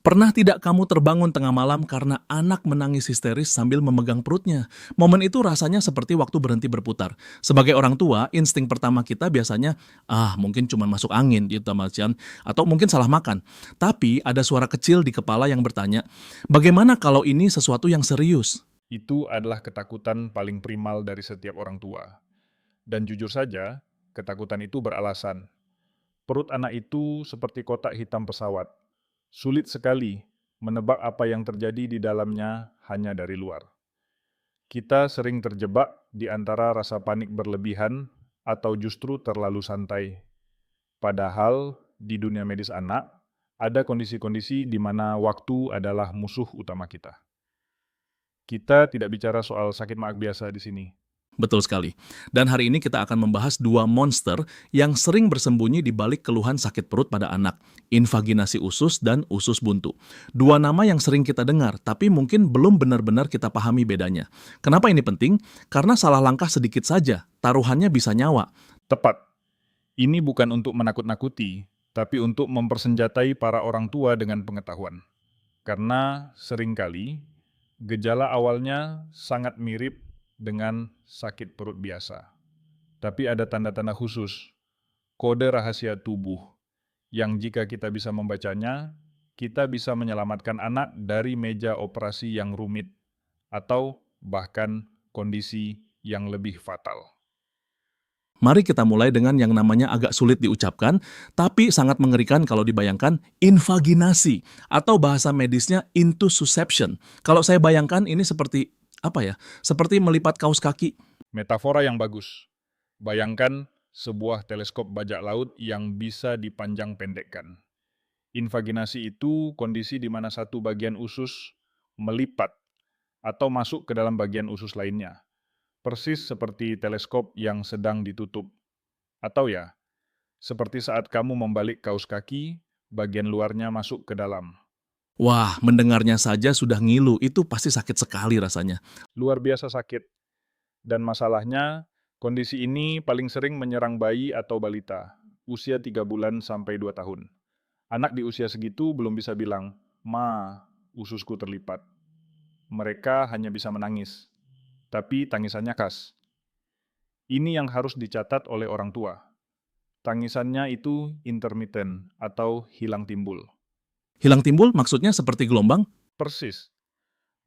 Pernah tidak kamu terbangun tengah malam karena anak menangis histeris sambil memegang perutnya? Momen itu rasanya seperti waktu berhenti berputar. Sebagai orang tua, insting pertama kita biasanya, mungkin cuma masuk angin gitu Mas atau mungkin salah makan. Tapi ada suara kecil di kepala yang bertanya, bagaimana kalau ini sesuatu yang serius? Itu adalah ketakutan paling primal dari setiap orang tua. Dan jujur saja, ketakutan itu beralasan. Perut anak itu seperti kotak hitam pesawat. Sulit sekali menebak apa yang terjadi di dalamnya hanya dari luar. Kita sering terjebak di antara rasa panik berlebihan atau justru terlalu santai. Padahal di dunia medis anak, ada kondisi-kondisi di mana waktu adalah musuh utama kita. Kita tidak bicara soal sakit maag biasa di sini. Betul sekali. Dan hari ini kita akan membahas dua monster yang sering bersembunyi di balik keluhan sakit perut pada anak, invaginasi usus dan usus buntu. Dua nama yang sering kita dengar, tapi mungkin belum benar-benar kita pahami bedanya. Kenapa ini penting? Karena salah langkah sedikit saja, taruhannya bisa nyawa. Tepat, ini bukan untuk menakut-nakuti, tapi untuk mempersenjatai para orang tua dengan pengetahuan. Karena seringkali gejala awalnya sangat mirip dengan sakit perut biasa. Tapi ada tanda-tanda khusus, kode rahasia tubuh, yang jika kita bisa membacanya, kita bisa menyelamatkan anak dari meja operasi yang rumit atau bahkan kondisi yang lebih fatal. Mari kita mulai dengan yang namanya agak sulit diucapkan, tapi sangat mengerikan kalau dibayangkan, invaginasi, atau bahasa medisnya intussusception. Kalau saya bayangkan ini seperti, apa ya, seperti melipat kaus kaki. Metafora yang bagus. Bayangkan sebuah teleskop bajak laut yang bisa dipanjang pendekkan. Invaginasi itu kondisi di mana satu bagian usus melipat atau masuk ke dalam bagian usus lainnya. Persis seperti teleskop yang sedang ditutup. Atau ya, seperti saat kamu membalik kaus kaki, bagian luarnya masuk ke dalam. Wah, mendengarnya saja sudah ngilu, itu pasti sakit sekali rasanya. Luar biasa sakit. Dan masalahnya, kondisi ini paling sering menyerang bayi atau balita, usia 3 bulan sampai 2 tahun. Anak di usia segitu belum bisa bilang, "Ma, ususku terlipat." Mereka hanya bisa menangis, tapi tangisannya khas. Ini yang harus dicatat oleh orang tua. Tangisannya itu intermittent atau hilang timbul. Hilang timbul maksudnya seperti gelombang? Persis.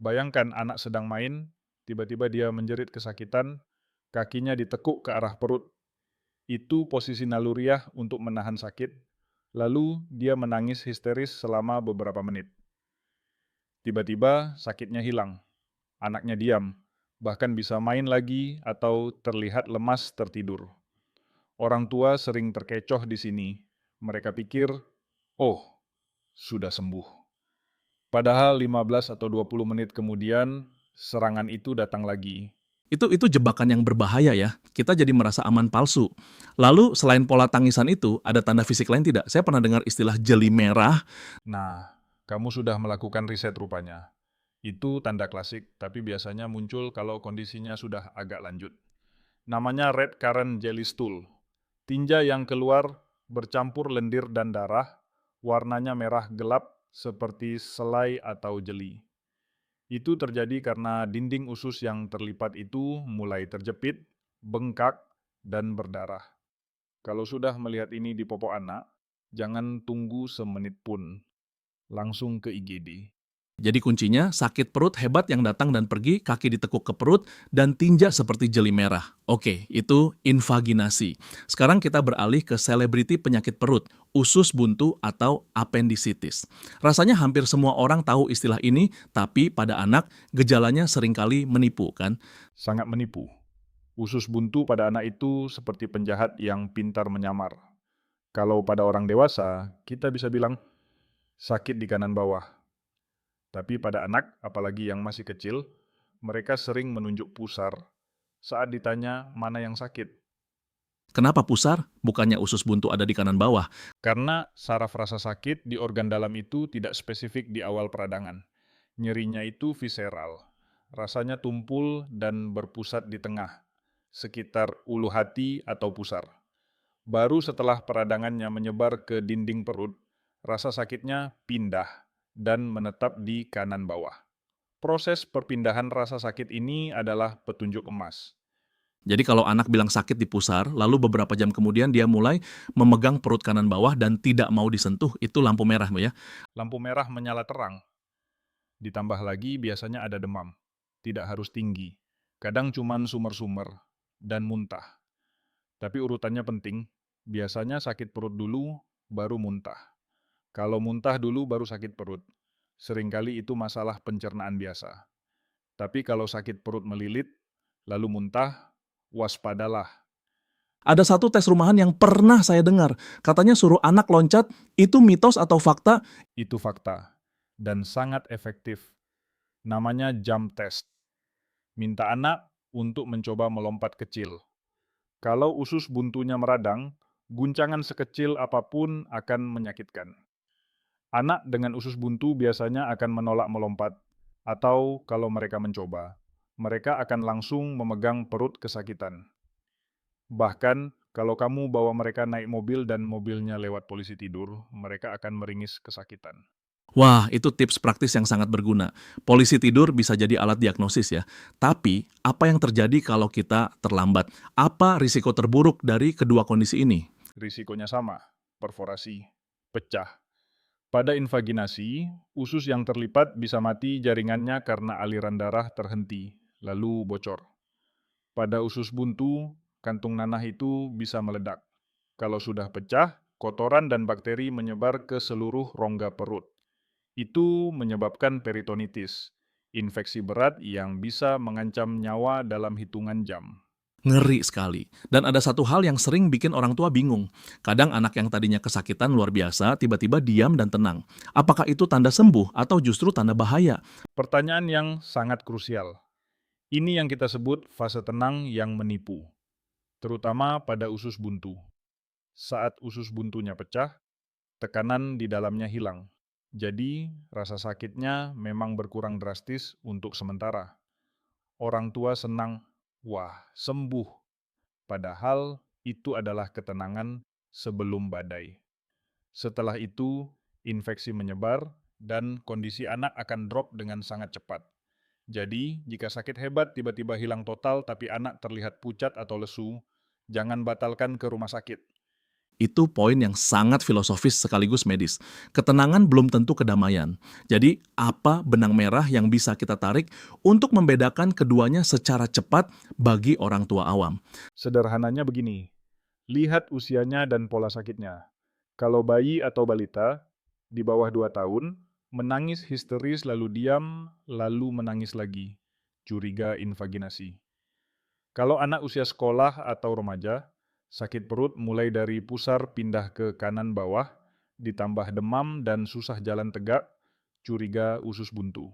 Bayangkan anak sedang main, tiba-tiba dia menjerit kesakitan, kakinya ditekuk ke arah perut. Itu posisi naluriah untuk menahan sakit, lalu dia menangis histeris selama beberapa menit. Tiba-tiba sakitnya hilang, anaknya diam, bahkan bisa main lagi atau terlihat lemas tertidur. Orang tua sering terkecoh di sini. Mereka pikir, oh, sudah sembuh. Padahal 15 atau 20 menit kemudian, serangan itu datang lagi. Itu jebakan yang berbahaya ya. Kita jadi merasa aman palsu. Lalu selain pola tangisan itu, ada tanda fisik lain tidak? Saya pernah dengar istilah jeli merah. Nah, kamu sudah melakukan riset rupanya. Itu tanda klasik, tapi biasanya muncul kalau kondisinya sudah agak lanjut. Namanya red currant jelly stool. Tinja yang keluar bercampur lendir dan darah, warnanya merah gelap seperti selai atau jeli. Itu terjadi karena dinding usus yang terlipat itu mulai terjepit, bengkak, dan berdarah. Kalau sudah melihat ini di popok anak, jangan tunggu semenit pun, langsung ke IGD. Jadi kuncinya sakit perut hebat yang datang dan pergi, kaki ditekuk ke perut, dan tinja seperti jeli merah. Oke, itu invaginasi. Sekarang kita beralih ke selebriti penyakit perut, usus buntu atau appendicitis. Rasanya hampir semua orang tahu istilah ini, tapi pada anak gejalanya seringkali menipu kan? Sangat menipu. Usus buntu pada anak itu seperti penjahat yang pintar menyamar. Kalau pada orang dewasa, kita bisa bilang sakit di kanan bawah. Tapi pada anak, apalagi yang masih kecil, mereka sering menunjuk pusar saat ditanya mana yang sakit. Kenapa pusar? Bukannya usus buntu ada di kanan bawah. Karena saraf rasa sakit di organ dalam itu tidak spesifik di awal peradangan. Nyerinya itu visceral. Rasanya tumpul dan berpusat di tengah, sekitar ulu hati atau pusar. Baru setelah peradangannya menyebar ke dinding perut, rasa sakitnya pindah dan menetap di kanan bawah. Proses perpindahan rasa sakit ini adalah petunjuk emas. Jadi kalau anak bilang sakit di pusar, lalu beberapa jam kemudian dia mulai memegang perut kanan bawah dan tidak mau disentuh, itu lampu merah, Bu ya. Lampu merah menyala terang, ditambah lagi biasanya ada demam. Tidak harus tinggi, kadang cuman sumer-sumer dan muntah. Tapi urutannya penting, biasanya sakit perut dulu, baru muntah. Kalau muntah dulu baru sakit perut. Seringkali itu masalah pencernaan biasa. Tapi kalau sakit perut melilit, lalu muntah, waspadalah. Ada satu tes rumahan yang pernah saya dengar, katanya suruh anak loncat, itu mitos atau fakta? Itu fakta. Dan sangat efektif. Namanya jump test. Minta anak untuk mencoba melompat kecil. Kalau usus buntunya meradang, guncangan sekecil apapun akan menyakitkan. Anak dengan usus buntu biasanya akan menolak melompat, atau kalau mereka mencoba, mereka akan langsung memegang perut kesakitan. Bahkan, kalau kamu bawa mereka naik mobil dan mobilnya lewat polisi tidur, mereka akan meringis kesakitan. Wah, itu tips praktis yang sangat berguna. Polisi tidur bisa jadi alat diagnosis ya. Tapi, apa yang terjadi kalau kita terlambat? Apa risiko terburuk dari kedua kondisi ini? Risikonya sama, perforasi, pecah. Pada invaginasi, usus yang terlipat bisa mati jaringannya karena aliran darah terhenti, lalu bocor. Pada usus buntu, kantung nanah itu bisa meledak. Kalau sudah pecah, kotoran dan bakteri menyebar ke seluruh rongga perut. Itu menyebabkan peritonitis, infeksi berat yang bisa mengancam nyawa dalam hitungan jam. Ngeri sekali. Dan ada satu hal yang sering bikin orang tua bingung. Kadang anak yang tadinya kesakitan luar biasa, tiba-tiba diam dan tenang. Apakah itu tanda sembuh atau justru tanda bahaya? Pertanyaan yang sangat krusial. Ini yang kita sebut fase tenang yang menipu, terutama pada usus buntu. Saat usus buntunya pecah, tekanan di dalamnya hilang. Jadi, rasa sakitnya memang berkurang drastis untuk sementara. Orang tua senang, wah, sembuh. Padahal itu adalah ketenangan sebelum badai. Setelah itu, infeksi menyebar dan kondisi anak akan drop dengan sangat cepat. Jadi, jika sakit hebat tiba-tiba hilang total tapi anak terlihat pucat atau lesu, jangan batalkan ke rumah sakit. Itu poin yang sangat filosofis sekaligus medis. Ketenangan belum tentu kedamaian. Jadi, apa benang merah yang bisa kita tarik untuk membedakan keduanya secara cepat bagi orang tua awam? Sederhananya begini, lihat usianya dan pola sakitnya. Kalau bayi atau balita, di bawah 2 tahun, menangis histeris lalu diam, lalu menangis lagi. Curiga invaginasi. Kalau anak usia sekolah atau remaja, sakit perut mulai dari pusar pindah ke kanan bawah, ditambah demam dan susah jalan tegak, curiga usus buntu.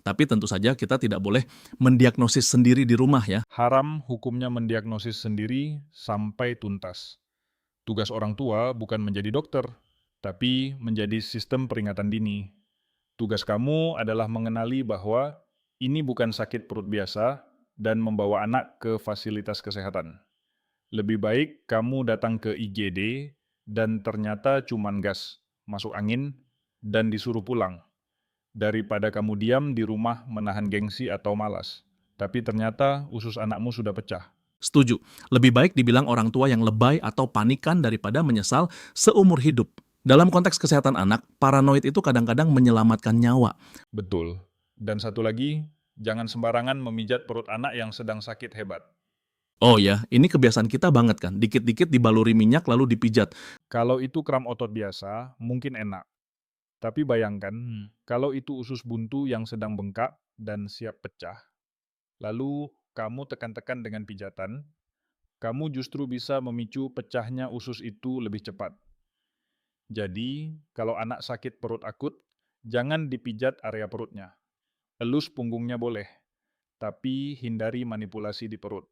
Tapi tentu saja kita tidak boleh mendiagnosis sendiri di rumah ya. Haram hukumnya mendiagnosis sendiri sampai tuntas. Tugas orang tua bukan menjadi dokter, tapi menjadi sistem peringatan dini. Tugas kamu adalah mengenali bahwa ini bukan sakit perut biasa dan membawa anak ke fasilitas kesehatan. Lebih baik kamu datang ke IGD dan ternyata cuman gas, masuk angin, dan disuruh pulang. Daripada kamu diam di rumah menahan gengsi atau malas. Tapi ternyata usus anakmu sudah pecah. Setuju. Lebih baik dibilang orang tua yang lebay atau panikan daripada menyesal seumur hidup. Dalam konteks kesehatan anak, paranoid itu kadang-kadang menyelamatkan nyawa. Betul. Dan satu lagi, jangan sembarangan memijat perut anak yang sedang sakit hebat. Oh ya, ini kebiasaan kita banget kan. Dikit-dikit dibaluri minyak lalu dipijat. Kalau itu kram otot biasa, mungkin enak. Tapi bayangkan, kalau itu usus buntu yang sedang bengkak dan siap pecah, lalu kamu tekan-tekan dengan pijatan, kamu justru bisa memicu pecahnya usus itu lebih cepat. Jadi, kalau anak sakit perut akut, jangan dipijat area perutnya. Elus punggungnya boleh, tapi hindari manipulasi di perut.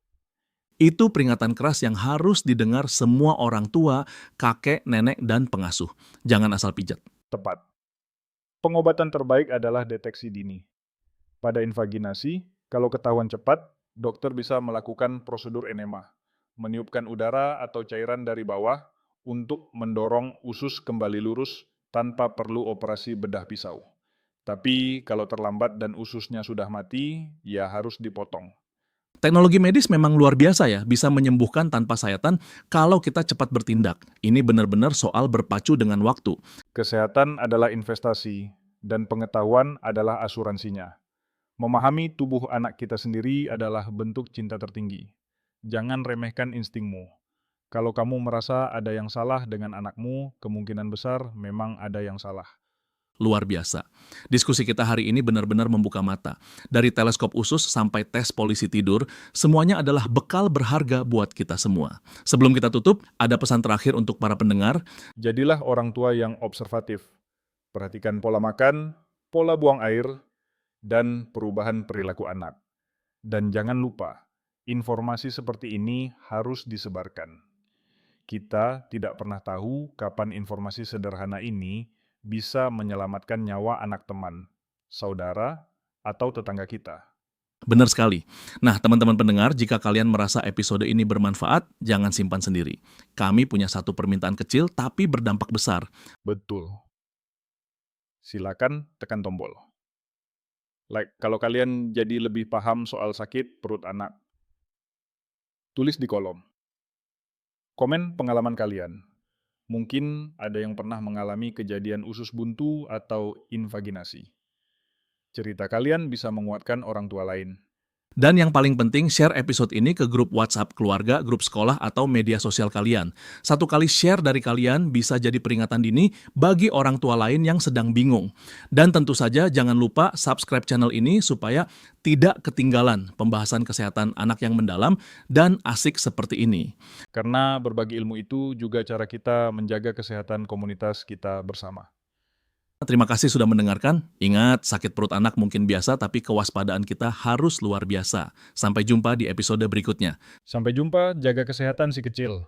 Itu peringatan keras yang harus didengar semua orang tua, kakek, nenek, dan pengasuh. Jangan asal pijat. Tepat. Pengobatan terbaik adalah deteksi dini. Pada invaginasi, kalau ketahuan cepat, dokter bisa melakukan prosedur enema, meniupkan udara atau cairan dari bawah untuk mendorong usus kembali lurus tanpa perlu operasi bedah pisau. Tapi kalau terlambat dan ususnya sudah mati, ya harus dipotong. Teknologi medis memang luar biasa ya, bisa menyembuhkan tanpa sayatan kalau kita cepat bertindak. Ini benar-benar soal berpacu dengan waktu. Kesehatan adalah investasi, dan pengetahuan adalah asuransinya. Memahami tubuh anak kita sendiri adalah bentuk cinta tertinggi. Jangan remehkan instingmu. Kalau kamu merasa ada yang salah dengan anakmu, kemungkinan besar memang ada yang salah. Luar biasa. Diskusi kita hari ini benar-benar membuka mata. Dari teleskop usus sampai tes polisi tidur, semuanya adalah bekal berharga buat kita semua. Sebelum kita tutup, ada pesan terakhir untuk para pendengar. Jadilah orang tua yang observatif. Perhatikan pola makan, pola buang air, dan perubahan perilaku anak. Dan jangan lupa, informasi seperti ini harus disebarkan. Kita tidak pernah tahu kapan informasi sederhana ini bisa menyelamatkan nyawa anak teman, saudara, atau tetangga kita. Benar sekali. Nah, teman-teman pendengar, jika kalian merasa episode ini bermanfaat, jangan simpan sendiri. Kami punya satu permintaan kecil tapi berdampak besar. Betul. Silakan tekan tombol. Like, kalau kalian jadi lebih paham soal sakit perut anak, tulis di kolom. Komen pengalaman kalian. Mungkin ada yang pernah mengalami kejadian usus buntu atau invaginasi. Cerita kalian bisa menguatkan orang tua lain. Dan yang paling penting, share episode ini ke grup WhatsApp keluarga, grup sekolah, atau media sosial kalian. Satu kali share dari kalian bisa jadi peringatan dini bagi orang tua lain yang sedang bingung. Dan tentu saja jangan lupa subscribe channel ini supaya tidak ketinggalan pembahasan kesehatan anak yang mendalam dan asik seperti ini. Karena berbagi ilmu itu juga cara kita menjaga kesehatan komunitas kita bersama. Terima kasih sudah mendengarkan. Ingat, sakit perut anak mungkin biasa, tapi kewaspadaan kita harus luar biasa. Sampai jumpa di episode berikutnya. Sampai jumpa, jaga kesehatan si kecil.